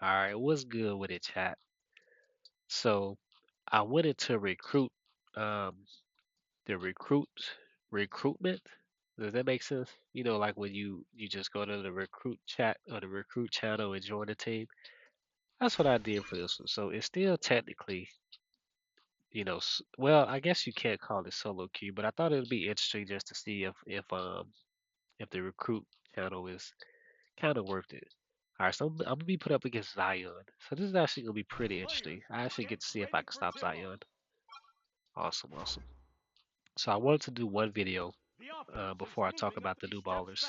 All right, what's good with it, chat? So I wanted to recruit um the recruitment. Does that make sense? You know, like when you just go to the recruit chat or the recruit channel and join the team. That's what I did for this one. So it's still technically, well, I guess you can't call it solo queue, but I thought it would be interesting just to see if the recruit channel is kind of worth it. All right, so I'm gonna be put up against Zion. So this is actually gonna be pretty interesting. I actually get to see if I can stop Zion. Awesome, awesome. So I wanted to do one video before I talk about the new ballers.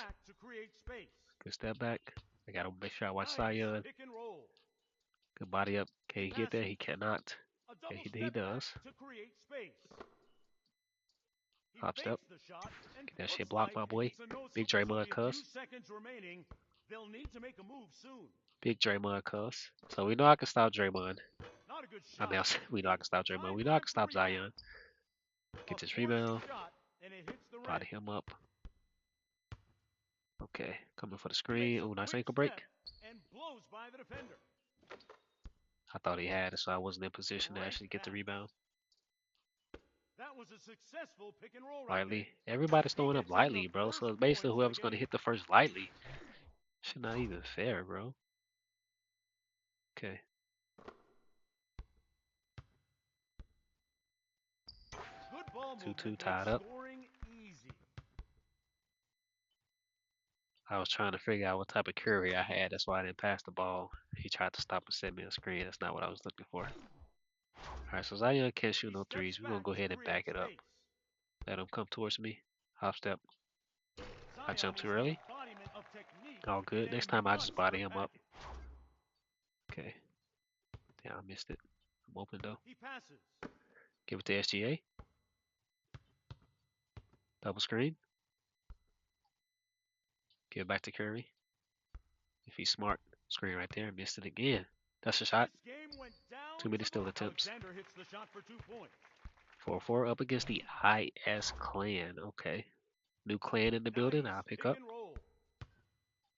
Good step back. I gotta make sure I watch Zion. Good body up. Can he get there? He cannot. Okay, he does. Hop step. Get that shit blocked, my boy. Big Draymond cuss. Big Draymond cuss. So we know I can stop Draymond. I mean, we know I can stop Draymond. We know I can stop Zion. Get this rebound. Body him up. Okay, coming for the screen. Oh, nice ankle break. I thought he had it, so I wasn't in position to actually get the rebound. Lightly. Everybody's throwing up lightly, bro. So it's basically whoever's going to hit the first lightly. Should not even fair, bro. Okay. 2-2 tied up. I was trying to figure out what type of Curry I had. That's why I didn't pass the ball. He tried to stop and send me a screen. That's not what I was looking for. All right, so Zion can't shoot no threes. We're going to go ahead and back it up. Let him come towards me. Hop step. I jumped too early. All good. Next time I just body him up. Okay. Yeah, I missed it. I'm open though. Give it to SGA. Double screen. Give it back to Curry. If he's smart. Screen right there. Missed it again. That's a shot. Too many steal attempts. 4-4 up against the IS clan. Okay. New clan in the building. I'll pick up.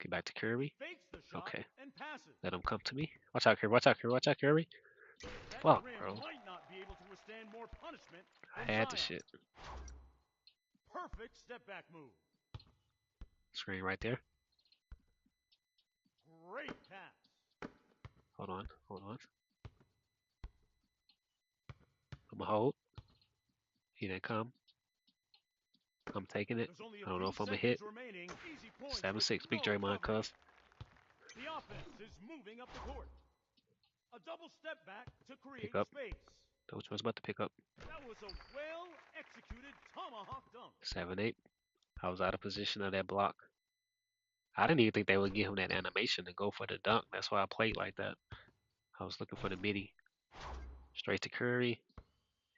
Get back to Curry. Okay. Let him come to me. Watch out, Curry. Watch out, Curry. Watch out, Curry. Fuck, bro. I had the shit. Screen right there. Hold on. Hold on. I'm going to hold. He didn't come. I'm taking it. I don't know if I'm going to hit. 7-6. Big Draymond cuss. Pick up. Which one's about to pick up? 7-8. I was out of position of that block. I didn't even think they would give him that animation to go for the dunk. That's why I played like that. I was looking for the midi. Straight to Curry.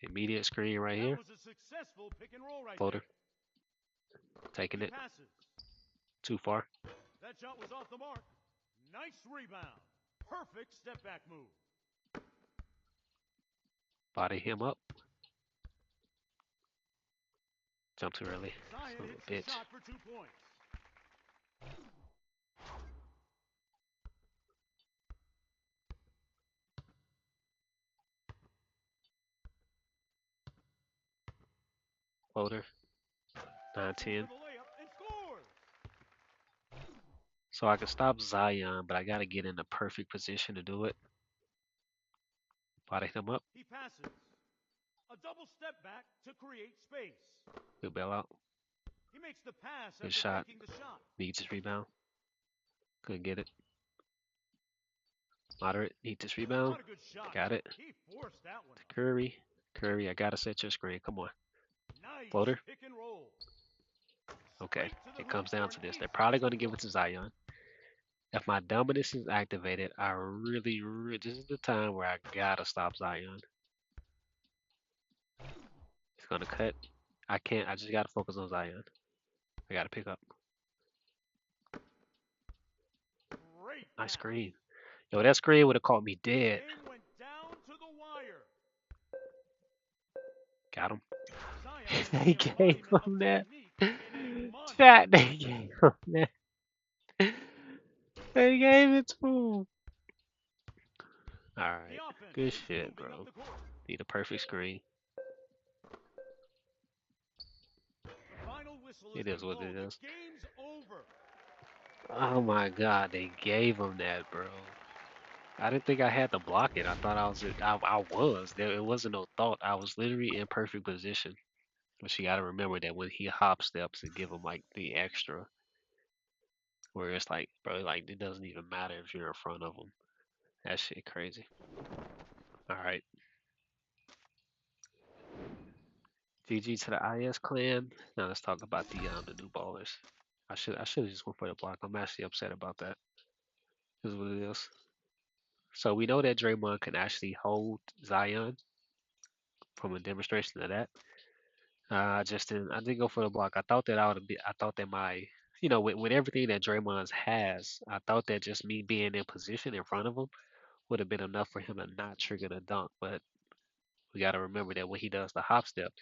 Immediate screen right here. Floater. Taking it. Too far. Body him up. Jump too early. Son of a bitch. Floater. 9-10. So I can stop Zion, but I gotta get in the perfect position to do it. Body him up. Good bailout. Good shot. Needs his rebound. Couldn't get it. Moderate. Need this rebound. Got it. To Curry. Curry, I gotta set your screen. Come on. Floater. Okay. It comes down to this. They're probably gonna give it to Zion. If my dominance is activated, I really, this is the time where I gotta stop Zion. He's gonna cut. I can't. I just gotta focus on Zion. I gotta pick up. Nice screen. Yo, that screen would have caught me dead. Got him. They gave him that. Chat, they gave him that. They gave it to him. right. Good shit, bro. Need a perfect screen. It is what it is. Oh my god, they gave him that, bro. I didn't think I had to block it. I thought I was. I was. There, it wasn't no thought. I was literally in perfect position. But you gotta remember that when he hop steps and give him like the extra, where it's like, bro, like it doesn't even matter if you're in front of him. That shit crazy. All right, GG to the IS clan. Now let's talk about the new ballers. I should have just went for the block. I'm actually upset about that. This is what it is. So we know that Draymond can actually hold Zion from a demonstration of that. I didn't go for the block. I thought that I would be. I thought that my, with everything that Draymond has, I thought that just me being in position in front of him would have been enough for him to not trigger the dunk. But we got to remember that when he does the hop step,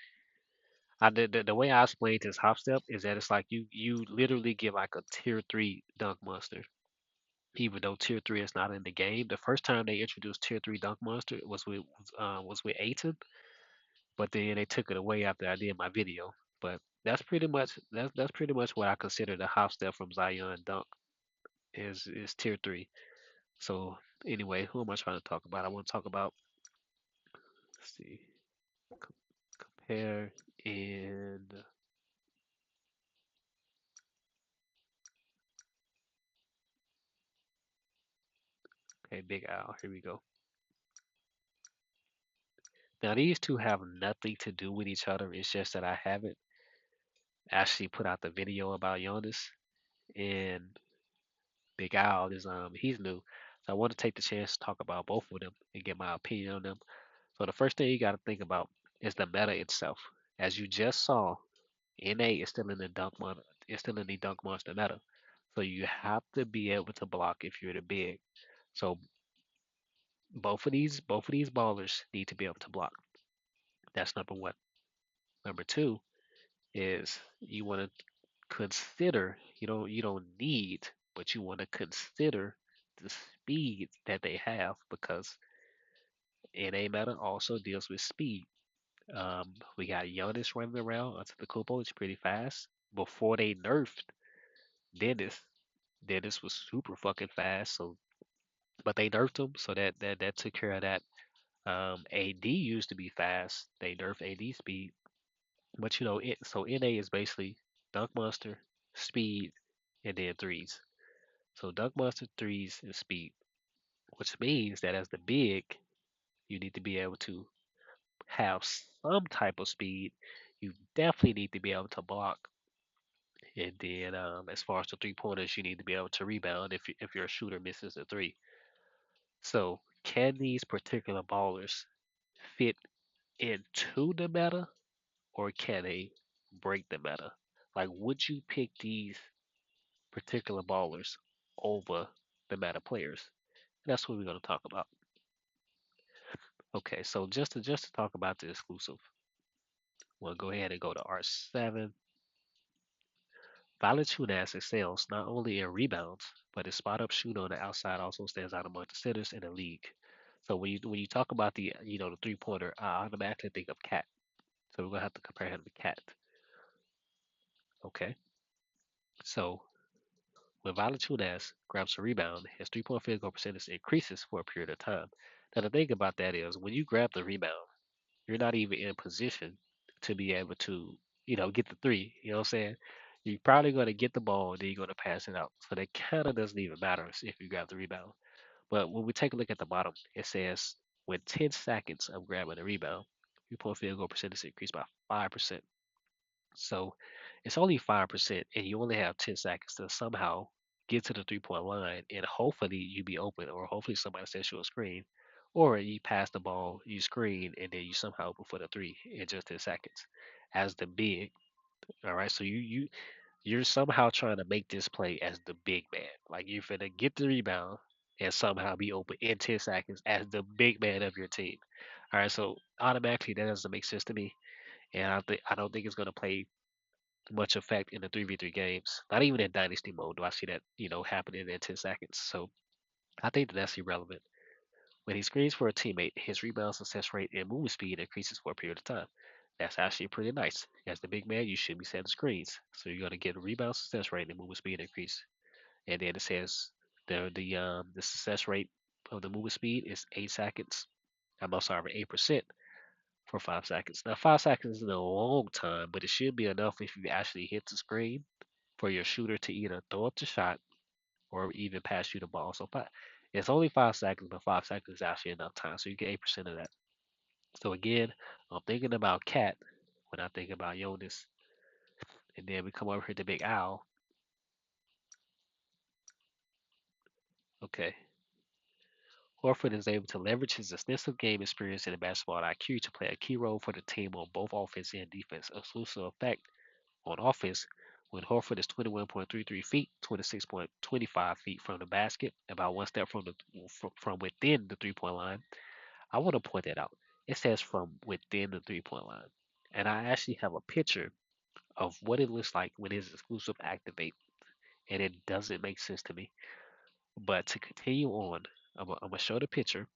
I did the way I explained his hop step is that it's like you literally get like a tier 3 dunk monster. Even though tier 3 is not in the game, the first time they introduced tier 3 dunk monster was with Aiton, but then they took it away after I did my video. But that's pretty much what I consider the hop step from Zion dunk is tier 3. So anyway, who am I trying to talk about? I want to talk about, let's see, compare and okay, Big Al. Here we go. Now these two have nothing to do with each other. It's just that I haven't actually put out the video about Giannis, and Big Al is he's new. So I want to take the chance to talk about both of them and get my opinion on them. So the first thing you got to think about is the meta itself. As you just saw, NA is still in the it's still in the dunk monster meta. So you have to be able to block if you're the big. So both of these ballers need to be able to block. That's number one. Number two is you want to consider, you don't need, but you want to consider the speed that they have, because NA meta also deals with speed. We got Giannis running around onto the Kupo. It's pretty fast. Before they nerfed Dennis, Dennis was super fucking fast. So, but they nerfed him, so that took care of that. AD used to be fast. They nerfed AD speed, but so NA is basically Dunk Monster, speed, and then threes. So Dunk Monster, threes, and speed, which means that as the big, you need to be able to have some type of speed. You definitely need to be able to block. And then, as far as the 3 pointers, you need to be able to rebound if your shooter misses a three. So, can these particular ballers fit into the meta, or can they break the meta? Like, would you pick these particular ballers over the meta players? That's what we're going to talk about. Okay, so just to talk about the exclusive, we'll go ahead and go to R7. Valanciunas excels not only in rebounds, but his spot up shooter on the outside also stands out among the centers in the league. So when you talk about the 3 pointer, I automatically think of Cat. So we're gonna have to compare him to Cat. Okay. So when Valanciunas grabs a rebound, his 3 point field goal percentage increases for a period of time. Now the thing about that is when you grab the rebound, you're not even in position to be able to, get the three. You know what I'm saying? You're probably going to get the ball and then you're going to pass it out. So that kind of doesn't even matter if you grab the rebound. But when we take a look at the bottom, it says with 10 seconds of grabbing the rebound, 3 point field goal percentage increased by 5%. So it's only 5%, and you only have 10 seconds to somehow get to the 3 point line, and hopefully you be open, or hopefully somebody sets you a screen, or you pass the ball, you screen, and then you somehow open for the three in just 10 seconds as the big. All right, so you're somehow trying to make this play as the big man. Like you're finna get the rebound and somehow be open in 10 seconds as the big man of your team. All right, so automatically that doesn't make sense to me, and I don't think it's gonna play much effect in the 3v3 games. Not even in Dynasty mode do I see that, happening in 10 seconds. So I think that's irrelevant. When he screens for a teammate, his rebound success rate and movement speed increases for a period of time. That's actually pretty nice. As the big man, you should be setting screens, so you're gonna get a rebound success rate and movement speed increase. And then it says the success rate of the movement speed is 8 seconds. I'm sorry, 8% for 5 seconds. Now 5 seconds is a long time, but it should be enough if you actually hit the screen for your shooter to either throw up the shot or even pass you the ball. So it's only 5 seconds, but 5 seconds is actually enough time. So you get 8% of that. So again, I'm thinking about Cat when I think about Jonas, and then we come over here to Big Al. Okay, Horford is able to leverage his extensive game experience and basketball IQ to play a key role for the team on both offense and defense. Exclusive effect on offense when Horford is 21.33 feet, 26.25 feet from the basket, about one step from within the 3 point line. I want to point that out. It says from within the 3 point line. And I actually have a picture of what it looks like when it's exclusive activate, and it doesn't make sense to me. But to continue on, I'm gonna show the picture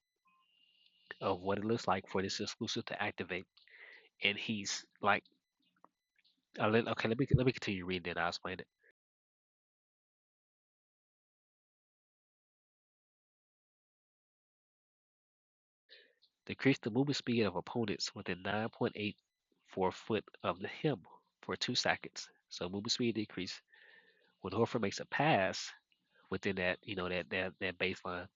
of what it looks like for this exclusive to activate, and he's like, okay, let me continue reading it. I'll explain it. Decrease the movement speed of opponents within 9.84 foot of the him for 2 seconds. So movement speed decrease when Horford makes a pass within that, that baseline.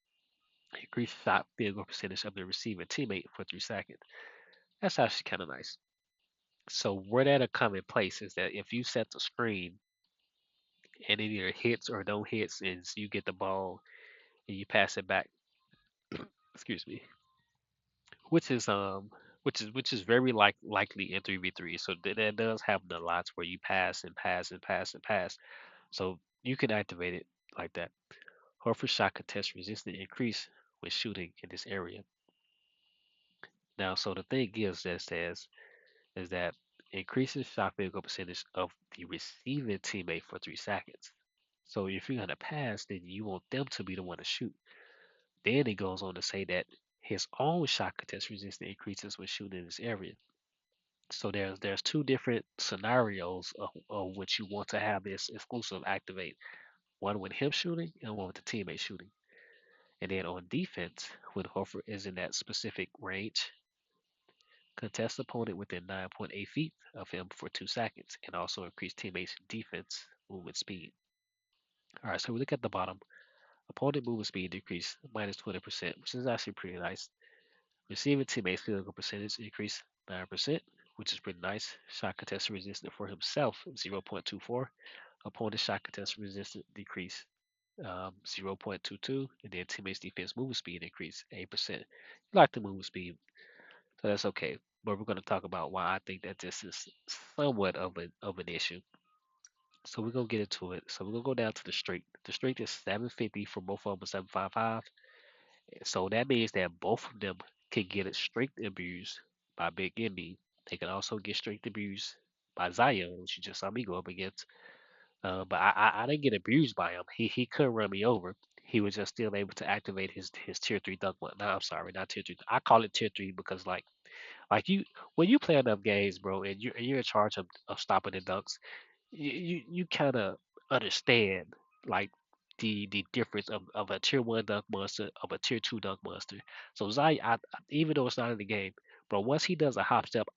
Increase shot field goal percentage of the receiving teammate for 3 seconds. That's actually kind of nice. So where that'll come in place is that if you set the screen and it either hits or don't hits, and you get the ball and you pass it back, excuse me, which is which is very likely in 3v3. So that does happen a lot where you pass and pass and pass and pass. So you can activate it like that. Horford shot contest resistance increase when shooting in this area. Now, so the thing is that says is that increases shot field goal percentage of the receiving teammate for 3 seconds. So if you're gonna pass, then you want them to be the one to shoot. Then it goes on to say that his own shot contest resistance increases when shooting in this area. So there's two different scenarios of which you want to have this exclusive activate. One with him shooting and one with the teammate shooting. And then on defense, when Horford is in that specific range, contest opponent within 9.8 feet of him for 2 seconds and also increase teammates' defense movement speed. All right, so we look at the bottom. Opponent movement speed decrease minus 20%, which is actually pretty nice. Receiving teammates field goal percentage increase 9%, which is pretty nice. Shot contest resistance for himself 0.24. Opponent shot contest resistance decrease 0.22, and then teammates defense movement speed increase 8%. You like the movement speed, so that's okay. But we're going to talk about why I think that this is somewhat of an issue. So we're gonna get into it. So we're gonna go down to the streak. The streak is 750 for both of them, 755. So that means that both of them can get a strength abused by Big Emby. They can also get strength abused by Zion, which you just saw me go up against. But I didn't get abused by him. He couldn't run me over. He was just still able to activate his tier three dunk. No, I'm sorry, not tier three. I call it tier three because like you when you play enough games, bro, and you're in charge of stopping the dunks, you kind of understand like the difference of a tier one dunk monster of a tier two dunk monster. So Zion, even though it's not in the game, bro, once he does a hop step,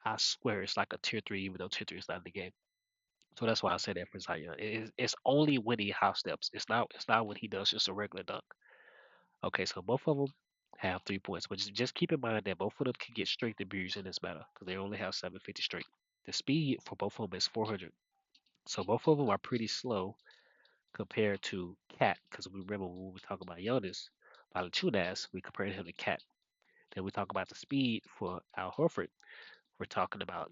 I swear it's like a tier three, even though tier three is not in the game. So that's why I say that for Zion. It's only when he hop steps. It's not when he does just a regular dunk. Okay, so both of them have 3 points, but just keep in mind that both of them can get strength abuse in this matter because they only have 750 strength. The speed for both of them is 400. So both of them are pretty slow compared to Cat, because we remember when we talk about Jonas Valanciunas, we compared him to Cat. Then we talk about the speed for Al Horford. We're talking about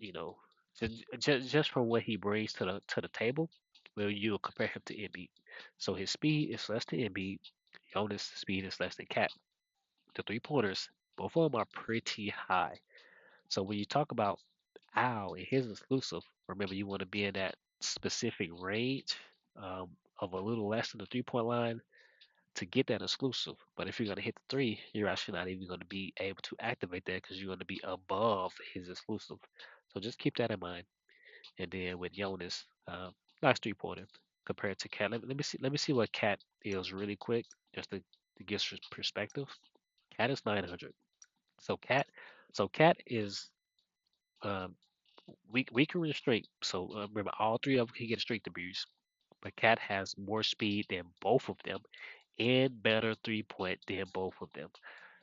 just from what he brings to the table. Well, you'll compare him to Embiid. So his speed is less than Embiid. Jonas' speed is less than Cat. The 3 pointers, both of them are pretty high. So when you talk about Al and his exclusive, remember you want to be in that specific range of a little less than the 3 point line. to get that exclusive. But if you're going to hit the three, you're actually not even going to be able to activate that because you're going to be above his exclusive. So just keep that in mind. And then with Jonas, nice 3 pointer compared to Cat. Let me see. Let me see what Cat is really quick, just to get some perspective. Cat is 900. So Cat is um, weaker in the straight. So remember, all three of them can get straight abuse. But Cat has more speed than both of them and better 3 point than both of them.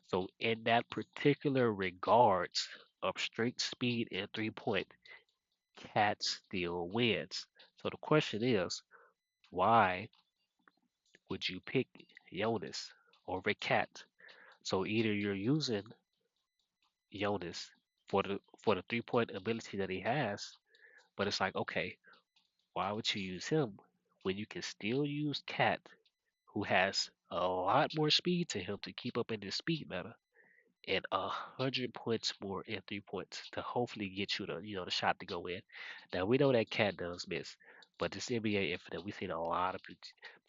So in that particular regards of straight speed and 3 point, Cat still wins. So the question is, why would you pick Jonas over Cat? So either you're using Jonas for the 3 point ability that he has, but it's like, okay, why would you use him when you can still use Cat, who has a lot more speed to him to keep up in this speed meta, and 100 points more in 3 points to hopefully get you the shot to go in. Now we know that Cat does miss, but this NBA Infinite, we've seen a lot of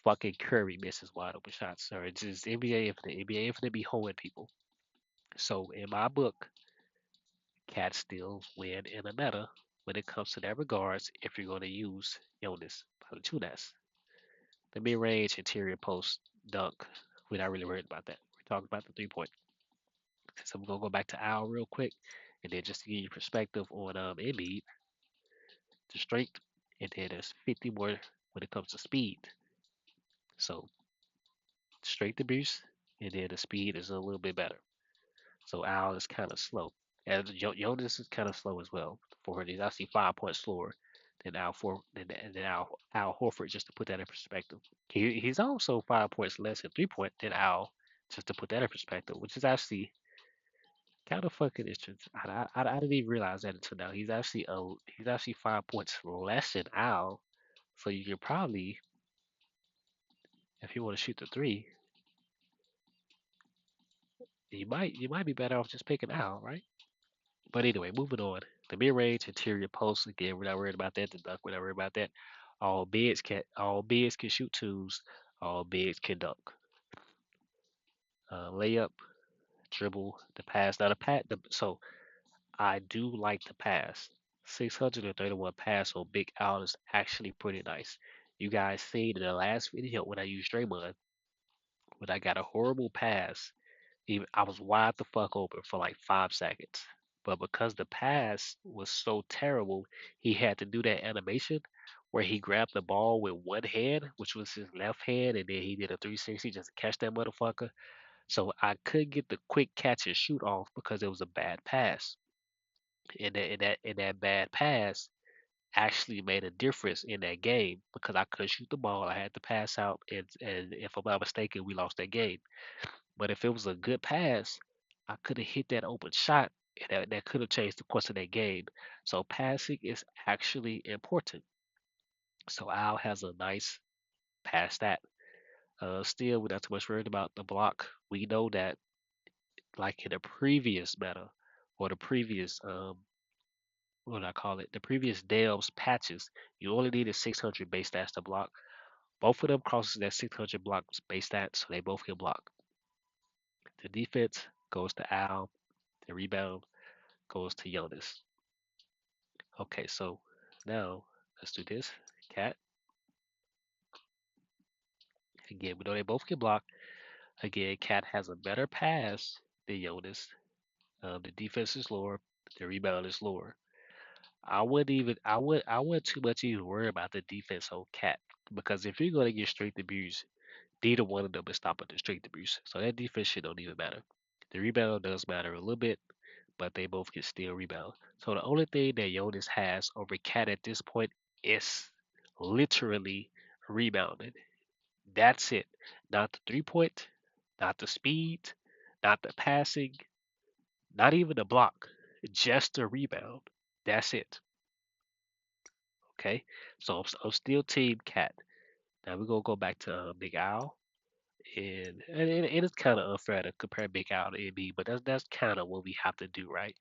fucking Curry misses wide open shots. Or it's just NBA Infinite. NBA Infinite be holding people. So in my book, Cat still win in a meta when it comes to that regards if you're going to use Jonas Valanciunas. The mid range, interior post, dunk. We're not really worried about that. We're talking about the 3 point. So we're gonna go back to Al real quick, and then just to give you perspective on Embiid, the strength, and then there's 50 more when it comes to speed. So strength abuse, and then the speed is a little bit better. So Al is kind of slow, and Jonas is kind of slow as well. For he's actually 5 points slower than Al Horford. Just to put that in perspective, he's also 5 points less in 3 point than Al. Just to put that in perspective, which is actually kind of fucking interesting. I didn't even realize that until now. He's actually 5 points less than Al. So you could probably, if you want to shoot the three, you might be better off just picking Al, right? But anyway, moving on. The mid range interior post again. We're not worried about that. The dunk. We're not worried about that. All bigs can shoot twos. All bigs can dunk. Layup, dribble, the pass. Now the pat. So I do like the pass. 631 pass on Big Al is actually pretty nice. You guys seen in the last video when I used Draymond, when I got a horrible pass, even I was wide the fuck open for like 5 seconds. But because the pass was so terrible, he had to do that animation where he grabbed the ball with one hand, which was his left hand, and then he did a 360 just to catch that motherfucker. So I couldn't get the quick catch and shoot off because it was a bad pass. And that bad pass actually made a difference in that game because I couldn't shoot the ball. I had to pass out, and if I'm not mistaken, we lost that game. But if it was a good pass, I could have hit that open shot, and that could have changed the course of that game. So passing is actually important. So Al has a nice pass stat. Still, we're not too much worried about the block. We know that, like in the previous meta or the previous what do I call it? The previous Delves patches, you only needed 600 base stats to block. Both of them crosses that 600 block base stats, so they both can block. The defense goes to Al. The rebound goes to Jonas. Okay, so now let's do this. Cat. Again, we know they both can block. Again, Cat has a better pass than Jonas. The defense is lower. The rebound is lower. I wouldn't too much even worry about the defense on Cat because if you're gonna get straight abuse, neither one of them is stopping the straight abuse. So that defense shit don't even matter. The rebound does matter a little bit, but they both can still rebound. So the only thing that Jonas has over Cat at this point is literally rebounding. That's it. Not the 3 point, not the speed, not the passing, not even the block. Just the rebound. That's it. Okay. So I'm still Team Cat. Now we're gonna go back to Big Al. And it's kind of unfair to compare Big Al to AB, but that's kind of what we have to do, right?